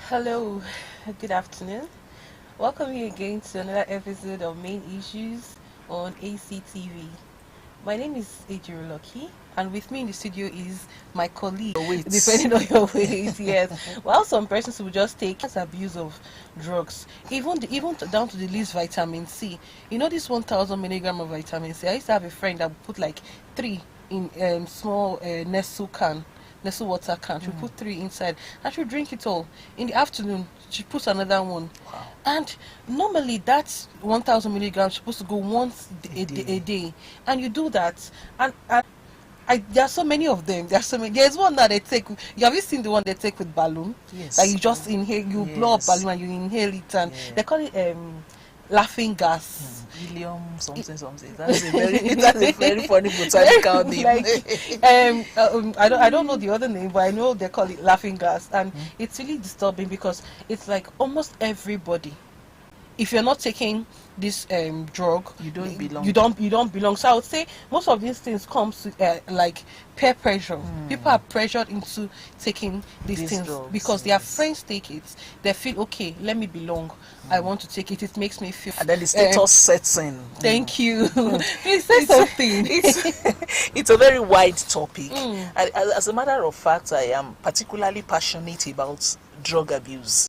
Hello, good afternoon. Welcome you again to another episode of Main Issues on ACTV. My name is Ejiro Lucky, and with me in the studio is my colleague, Your weight. depending on your weight, yes. While some persons will just take abuse of drugs, down to the least vitamin C. You know this 1,000 milligram of vitamin C. I used to have a friend that would put like three in small Nestle can. Nestle water can. She put three inside and she'll drink it all. In the afternoon, she puts another one. Wow. And normally that's 1,000 milligrams supposed to go once A day. a day. And you do that. And there are so many of them. There are so many. There's one that they take. Have you seen the one they take with balloon? That Yes. you just inhale, you blow up Yes. balloon and you inhale it, and Yeah. they call it laughing gas. Helium something something. That's a very funny botanical name. Like I don't know the other name, but I know they call it laughing gas, and it's really disturbing because it's like almost everybody, if you're not taking this drug, You don't belong. you don't belong. So I would say most of these things comes to like peer pressure. People are pressured into taking these These things drugs, because their yes. friends take it. They feel okay, let me belong. I want to take it. It makes me feel. And then the status sets in. Thank you. Please say It's something. it's a very wide topic. As a matter of fact, I am particularly passionate about drug abuse.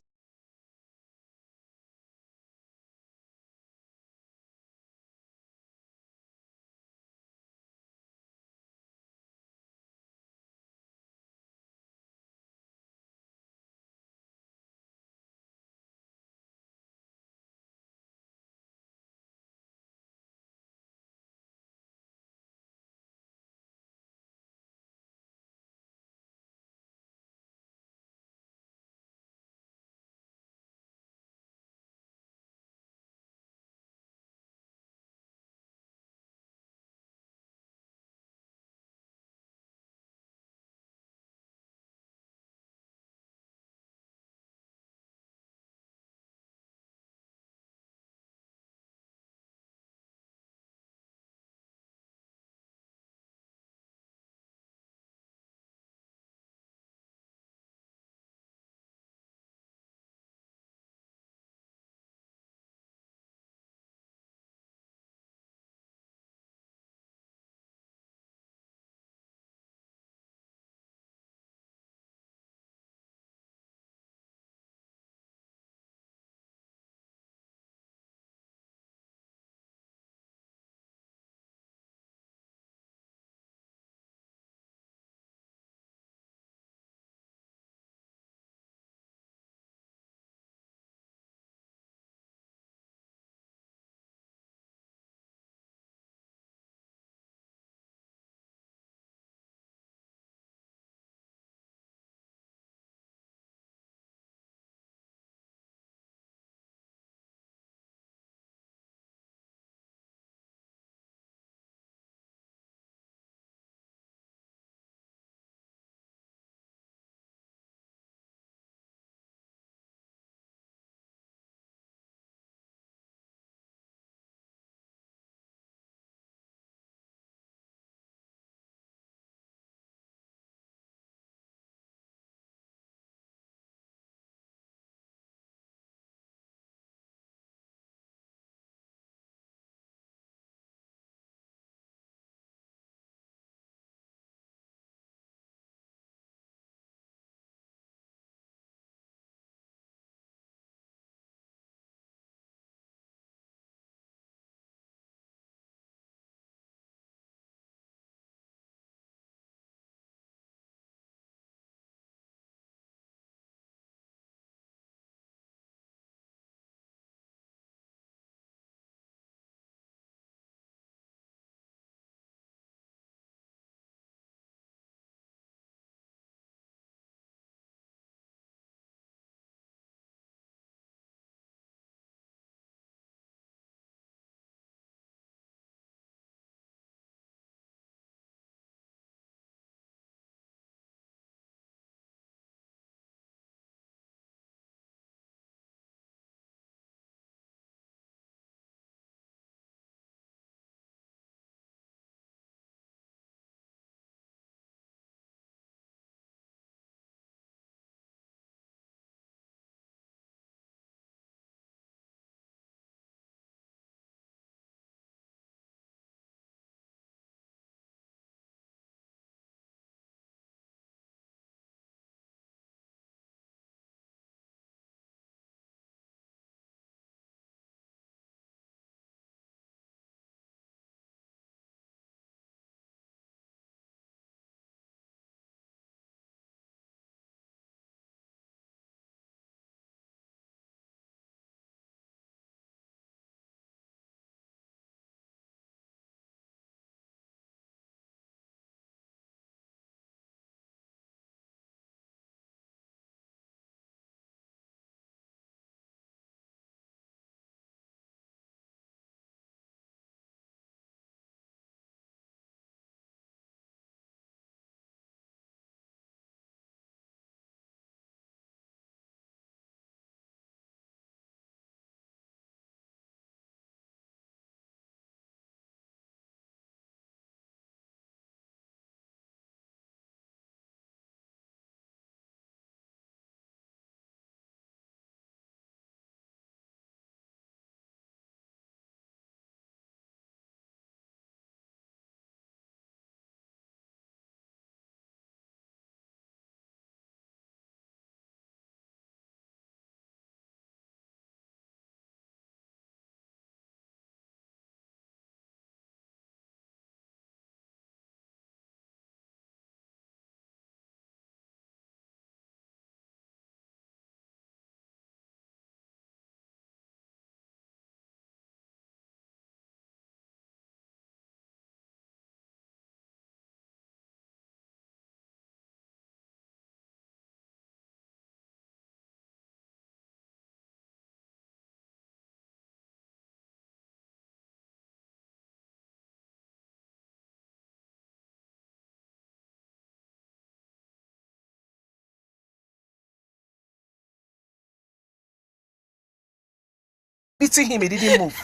beating him, he didn't move.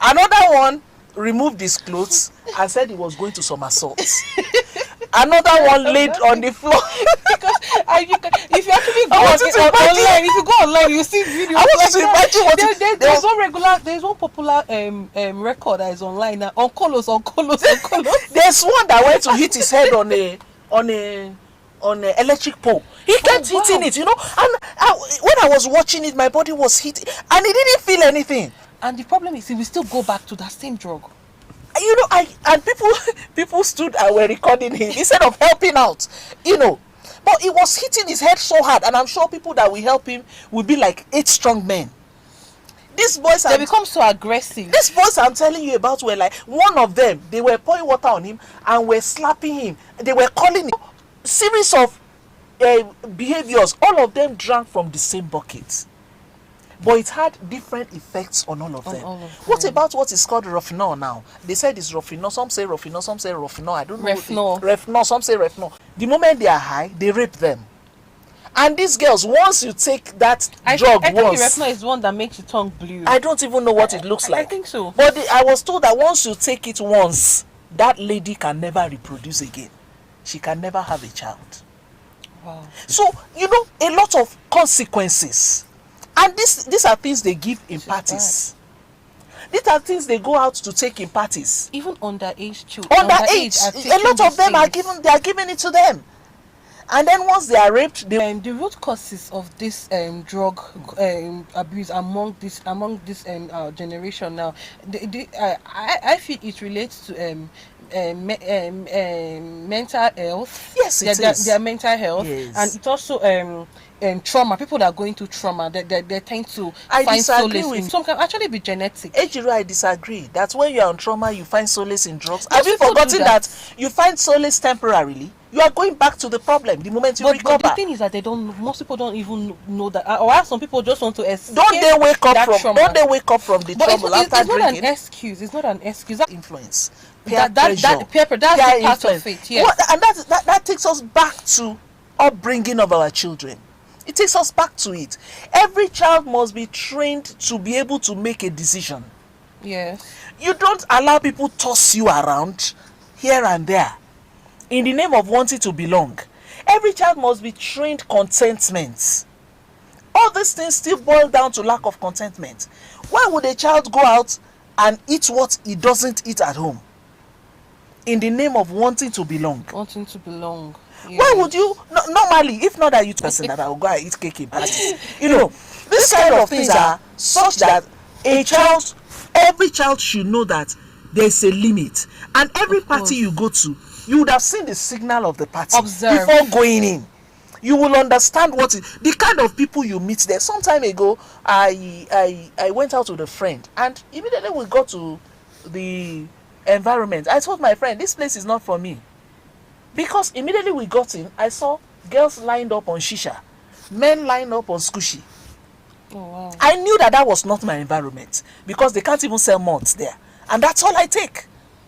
Another one removed his clothes and said he was going to somersault. Another one laid on the floor. Because if you actually go online, if you go online, you see videos. I want you to imagine what there's one regular, there's one popular record that is online now. On Colos. There's one that went to hit his head on a electric pole. He kept hitting it, you know. And when I was watching it, my body was hitting, and he didn't feel anything. And the problem is, he will still go back to that same drug. You know, and people stood and were recording him instead of helping out, you know. But he was hitting his head so hard, and I'm sure people that will help him will be like 8 strong men. These boys they become so aggressive. These boys I'm telling you about were like, one of them, they were pouring water on him and were slapping him. They were calling him. Series of behaviors. All of them drank from the same bucket. But it had different effects on all of them. What about what is called Rofinol now? They said it's Rofinol. Some say Rofinol, some say Rofinol. I don't know. Refnol, some say Refnol. The moment they are high, they rape them. And these girls, once you take that drug I once... think Refnol is one that makes your tongue blue. I don't even know what it looks like. I think so. But I was told that once you take it once, that lady can never reproduce again. She can never have a child. Wow. So, you know, a lot of consequences. And these are things they give in parties. These are things they go out to take in parties. Even underage children. Underage. A lot of them are giving it to them. And then once they are raped, the root causes of this drug abuse among this generation now, I feel it relates to mental health. Yes, it is. Their mental health, yes. And it's also trauma. People that are going through trauma, they tend to find solace in. Some can actually be genetic. Ejiro, I disagree. That's when you are on trauma, you find solace in drugs. Have you forgotten that you find solace temporarily? You are going back to the problem the moment you recover. But the thing is that most people don't even know that. Or some people just want to escape. Don't they wake up from the trouble after drinking? It's not an excuse. That influence. That's the part of it. Yes. And that takes us back to upbringing of our children. It takes us back to it. Every child must be trained to be able to make a decision. Yes. You don't allow people toss you around here and there in the name of wanting to belong. Every child must be trained contentment. All these things still boil down to lack of contentment. Why would a child go out and eat what he doesn't eat at home? In the name of wanting to belong. Wanting to belong. Yeah. Why would you normally, if not that you person that I will go and eat cake in parties, you know, this kind of things are such that every child should know that there's a limit, and every party you go to, you would have seen the signal of the party before going in. You will understand the kind of people you meet there. Some time ago, I went out with a friend, and immediately we got to the environment. I told my friend, this place is not for me. Because immediately we got in, I saw girls lined up on shisha, men lined up on squishy. Oh, wow. I knew that was not my environment, because they can't even sell malts there. And that's all I take.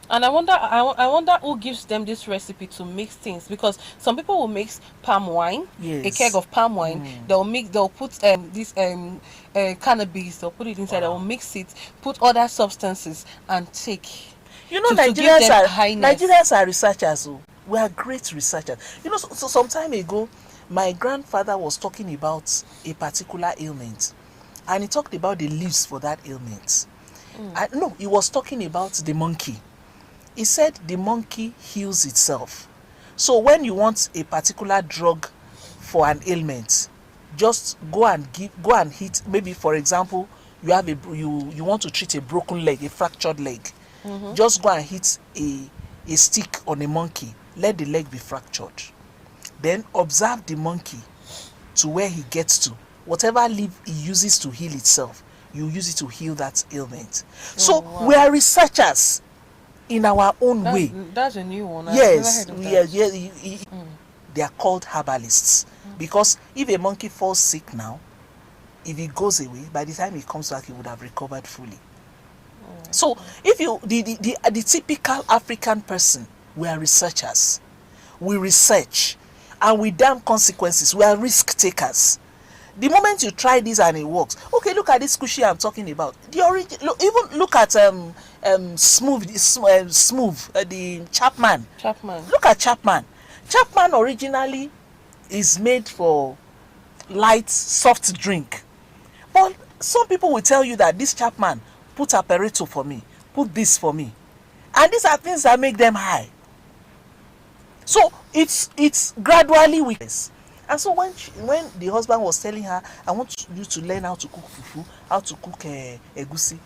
And I wonder who gives them this recipe to mix things, because some people will mix palm wine, a keg of palm wine. They'll put this cannabis, they'll put it inside, they'll mix it, put other substances and take. You know, Nigerians are researchers. We are great researchers. You know, so some time ago, my grandfather was talking about a particular ailment, and he talked about the leaves for that ailment. No, he was talking about the monkey. He said the monkey heals itself. So when you want a particular drug for an ailment, just go and hit. Maybe, for example, you have you want to treat a broken leg, a fractured leg. Just go and hit a stick on a monkey. Let the leg be fractured. Then observe the monkey to where he gets to. Whatever leaf he uses to heal itself, you use it to heal that ailment. We are researchers in our own way. That's a new one. Yes, they are called herbalists. Because if a monkey falls sick now, if he goes away, by the time he comes back, he would have recovered fully. So, if the typical African person, we are researchers. We research, and we damn consequences. We are risk takers. the moment you try this and it works, okay, look at this cushy I'm talking about. The origin, even look at Smooth, the Chapman. Look at Chapman. Chapman originally is made for light soft drink, but some people will tell you that this Chapman put Aperito for me, put this for me, and these are things that make them high. So it's gradually weakness. And so when the husband was telling her, I want you to learn how to cook fufu, how to cook egusi,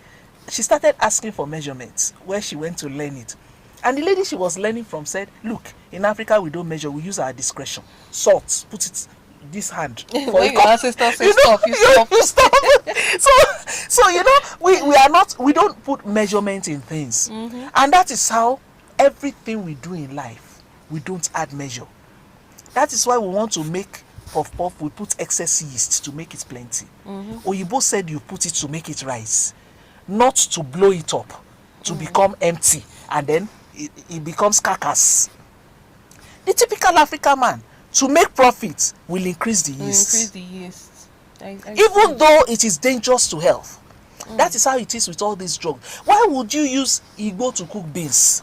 she started asking for measurements where she went to learn it. And the lady she was learning from said, look, in Africa we don't measure, we use our discretion. Salt, put it this hand. When your ancestor says stop, you stop. You stop. So you know, we don't put measurement in things. And that is how everything we do in life, we don't add measure. That is why we want to make puff puff, we put excess yeast to make it plenty. Oyibo said you put it to make it rise, not to blow it up, to become empty, and then it becomes carcass. The typical African man, to make profit, will increase the yeast. Even though it is dangerous to health. That is how it is with all these drugs. Why would you use Igbo to cook beans?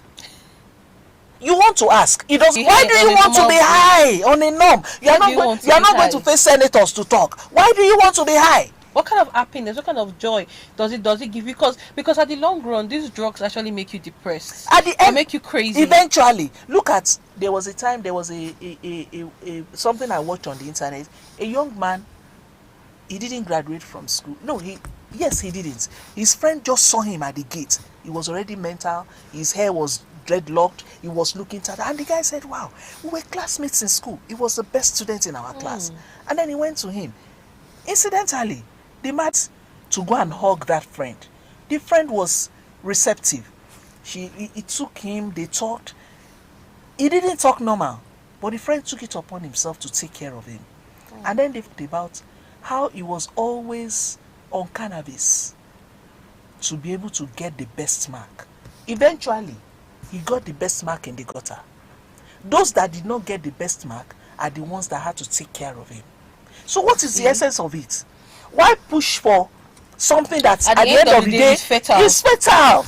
You want to ask. Why do you want to be high on a norm? You are not going to face senators to talk. Why do you want to be high? What kind of happiness, what kind of joy does it give you? Because at the long run, these drugs actually make you depressed. At the end, make you crazy. Eventually, look at, there was a time, there was a something I watched on the internet. A young man, he didn't graduate from school. No, he didn't. His friend just saw him at the gate. He was already mental. His hair was dreadlocked. He was looking tired, and the guy said, wow, we were classmates in school. He was the best student in our class. And then he went to him. Incidentally, they met to go and hug that friend. The friend was receptive. He took him, they talked. He didn't talk normal, but the friend took it upon himself to take care of him. And then they talked about how he was always on cannabis to be able to get the best mark. Eventually, he got the best mark in the gutter. Those that did not get the best mark are the ones that had to take care of him. So what is the essence of it? Why push for something that at the end of the day is fatal?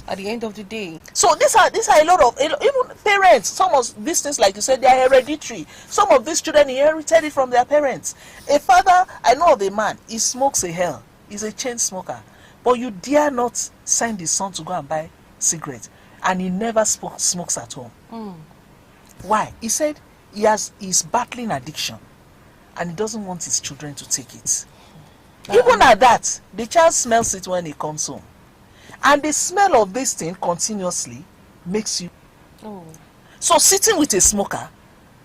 At the end of the day. So these are a lot of, even parents, some of these things, like you said, they are hereditary. Some of these children inherited it from their parents. A father, I know of a man, he smokes a hell. He's a chain smoker. But you dare not send his son to go and buy cigarettes. And he never smokes at home. Why? He said he's battling addiction. And he doesn't want his children to take it. Even at that, the child smells it when he comes home. And the smell of this thing continuously makes you... So sitting with a smoker,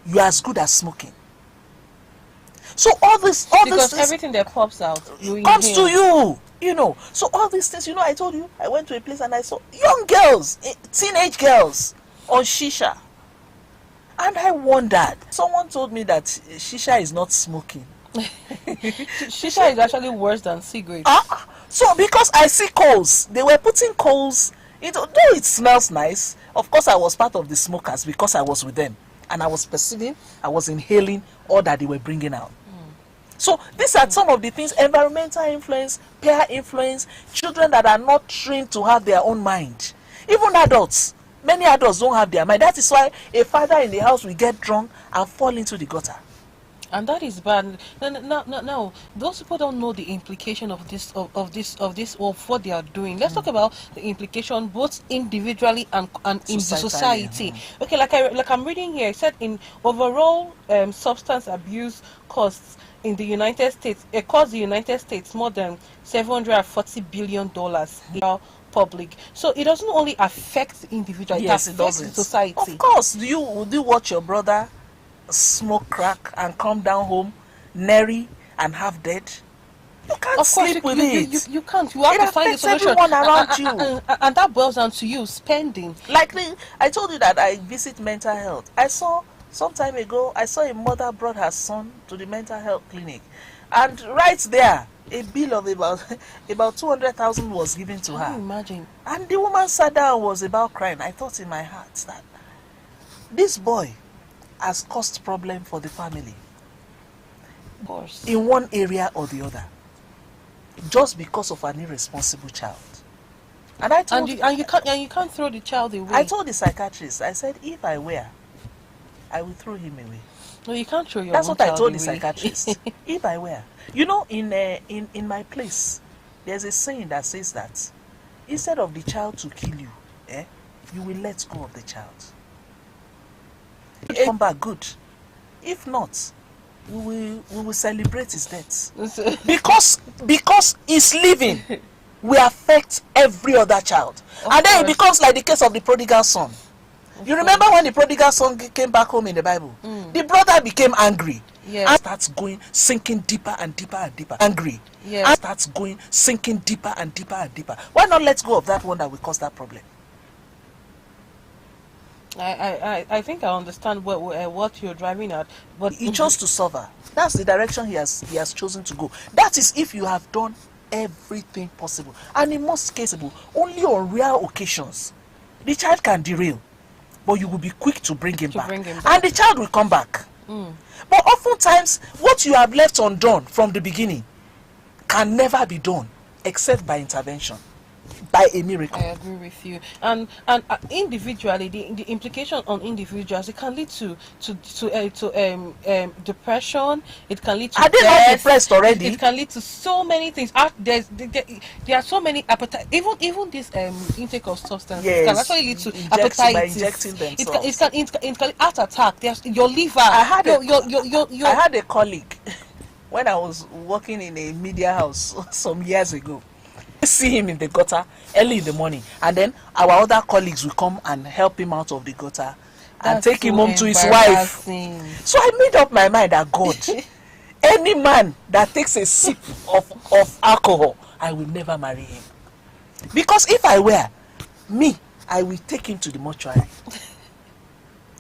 you're as good as smoking. So all this... Because everything that pops out comes to you. You know, so all these things, I told you, I went to a place and I saw young girls, teenage girls on shisha. And I wondered. Someone told me that shisha is not smoking. Shisha is actually worse than cigarettes. So because I see coals, they were putting coals, though it smells nice. Of course, I was part of the smokers because I was with them. And I was perceiving, I was inhaling all that they were bringing out. So these are some of the things: environmental influence, peer influence, children that are not trained to have their own mind. Even adults, many adults don't have their mind. That is why a father in the house will get drunk and fall into the gutter. And that is bad. No. Those people don't know the implication of this, of what they are doing. Let's talk about the implication both individually and in the society. Okay, like I'm reading here, it said in overall substance abuse costs in the United States, it costs the United States more than $740 billion in public. So it doesn't only affect the individual, yes, it affects the society. Of course. Would you watch your brother smoke crack and come down home nary and half dead? You can't sleep with it. You can't. You have to find a solution. Everyone around you. And that boils down to you spending. Like I told you that I visit mental health. I saw some time ago, I saw a mother brought her son to the mental health clinic, and right there, a bill of about 200,000 was given to her. Can you imagine? And the woman sat down and was about crying. I thought in my heart that this boy has caused problem for the family. Of course. in one area or the other, just because of an irresponsible child. And I told you can't throw the child away. I told the psychiatrist, I said, if I were, I would throw him away. No, you can't throw your That's own what I child told away. the psychiatrist. If I were, you know, in my place, there's a saying that says that instead of the child to kill you, you will let go of the child. If come back, good. If not, we will celebrate his death. because he's living will affect every other child. And then it becomes like the case of the prodigal son. You remember when the prodigal son came back home in the Bible? The brother became angry. Yes. And starts going, sinking deeper and deeper and deeper. Angry. Yes. And starts going, sinking deeper and deeper and deeper. Why not let go of that one that will cause that problem? I think I understand what you're driving at, but he chose to suffer. That's the direction he has chosen to go. That is if you have done everything possible, and in most cases, only on rare occasions, the child can derail, but you will be quick to bring him back, and the child will come back. But oftentimes, what you have left undone from the beginning can never be done except by intervention, by a miracle. I agree with you. And individually, the implication on individuals, it can lead to depression. It can lead to Are they death. not depressed already? It can lead to so many things. There are so many appetite. Even this intake of substances can actually lead to appetite. By injecting themselves. It can heart attack. There's your liver. I had a colleague when I was working in a media house some years ago. See him in the gutter early in the morning, and then our other colleagues will come and help him out of the gutter and take him home to his wife. So I made up my mind that God, any man that takes a sip of alcohol, I will never marry him. Because if I were, I will take him to the mortuary.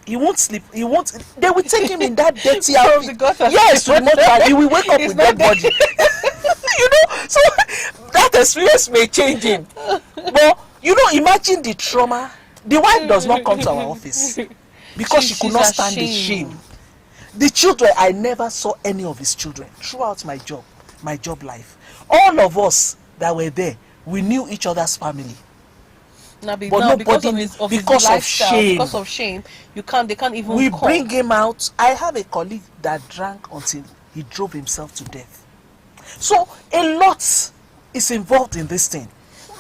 He won't sleep. They will take him in that dirty outfit. Yes, to the mortuary. He will wake up with dead body. So that experience may change him. But imagine the trauma. The wife does not come to our office because she could not stand the shame. The children, I never saw any of his children throughout my job life. All of us that were there, we knew each other's family. Because of shame, they can't even. We bring him out. I have a colleague that drank until he drove himself to death. So a lot is involved in this thing.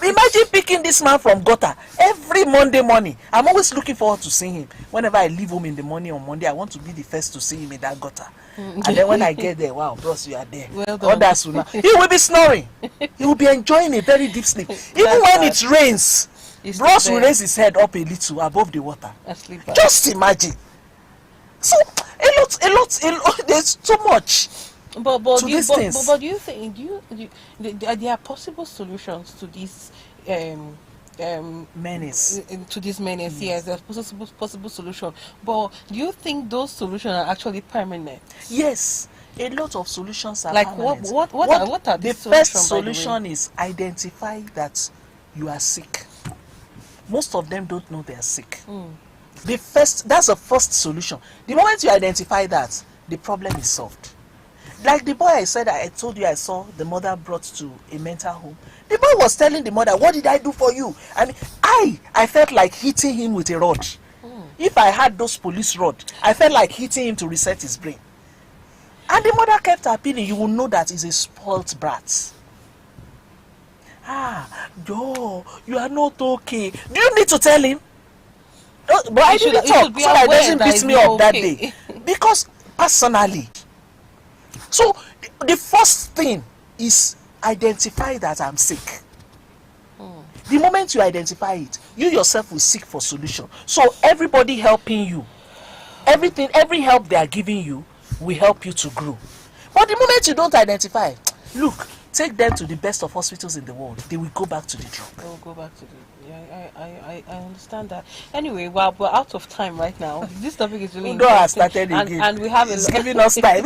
Imagine picking this man from gutter every Monday morning. I'm always looking forward to seeing him. Whenever I leave home in the morning on Monday, I want to be the first to see him in that gutter. And then when I get there, wow, bros, you are there. Well done. Others will not. He will be snoring. He will be enjoying a very deep sleep. Even when it rains, bros will raise his head up a little above the water. Just imagine. So a lot. There's too much. But do you think there are possible solutions to this menace? To this menace, yes, there's possible solution. But do you think those solutions are actually permanent? Yes, a lot of solutions are like permanent. What are the first solution is identify that you are sick. Most of them don't know they are sick. That's the first solution. The moment you identify that, the problem is solved. Like the boy I told you I saw the mother brought to a mental home. The boy was telling the mother, what did I do for you? And I felt like hitting him with a rod. If I had those police rods, I felt like hitting him to reset his brain. And the mother kept appealing. You will know that he's a spoilt brat. Joe, you are not okay. Do you need to tell him? But I didn't talk so that he doesn't beat me up that day. Because personally. So the first thing is identify that I'm sick. The moment you identify it, you yourself will seek for solution. So everybody helping you, every help they are giving you will help you to grow. But the moment you don't identify, look, take them to the best of hospitals in the world, they will go back to the drug. They will go back to the. Yeah, I understand that. Anyway, well, we're out of time right now. This topic is really interesting. Has started again. And we have it's giving us time.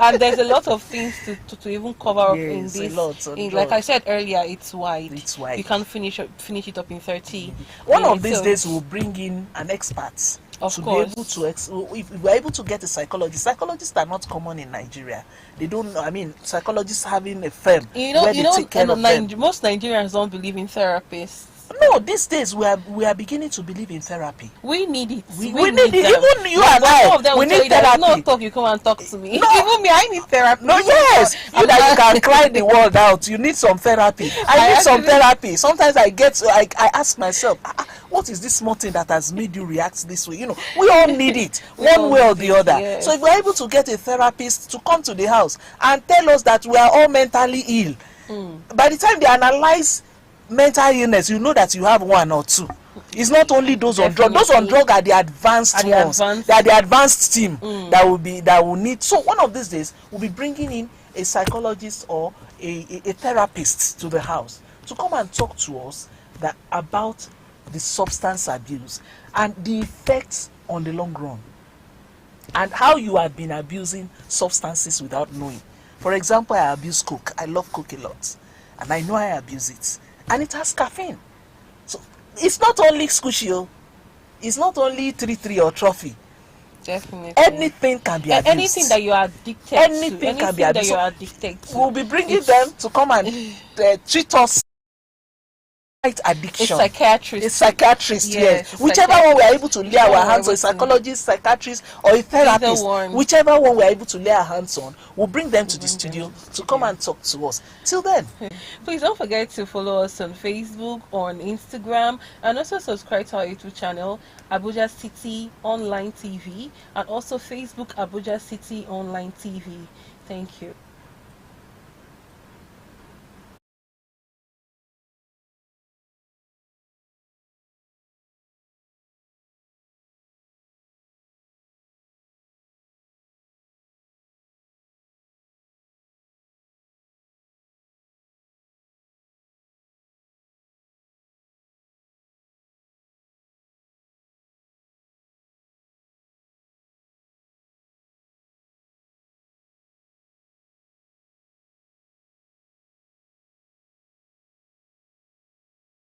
And there's a lot of things to even cover up in this. Like I said earlier, it's wide. It's wide. You can't finish it up in 30. One of these days, we'll bring in an expert. Of to course. be able to if we're able to get a psychologist. Psychologists are not common in Nigeria. They don't. I mean, psychologists having a firm where they take care of them. Most Nigerians don't believe in therapists. No, these days we are beginning to believe in therapy. We need it. We need it. Even you and I, we need therapy. No talk, you come and talk to me. No. Even me, I need therapy. No, yes. You can cry the world out. You need some therapy. I need some therapy. Sometimes I ask myself, what is this small thing that has made you react this way? You know, we all need it, one way or the other. Yes. So if we're able to get a therapist to come to the house and tell us that we are all mentally ill, by the time they analyze mental illness, you know that you have one or two. It's not only those on drug. Those on drug are the advanced ones. They are the advanced team that will need. So one of these days, we'll be bringing in a psychologist or a therapist to the house to come and talk to us about the substance abuse and the effects on the long run, and how you have been abusing substances without knowing. For example, I abuse coke. I love coke a lot, and I know I abuse it. And it has caffeine. So it's not only squishy, it's not only 3 or trophy. Definitely. Anything can be abused. Anything that you are addicted to. Anything can be abused. That you are addicted to. We'll be bringing them to come and treat us. Addiction. A psychiatrist, yes. Whichever one we are able to lay our hands on, a psychologist, psychiatrist, or a therapist, whichever one we are able to lay our hands on, we'll bring them to the studio to come and talk to us. Till then, please don't forget to follow us on Facebook, on Instagram, and also subscribe to our YouTube channel, Abuja City Online TV, and also Facebook Abuja City Online TV. Thank you.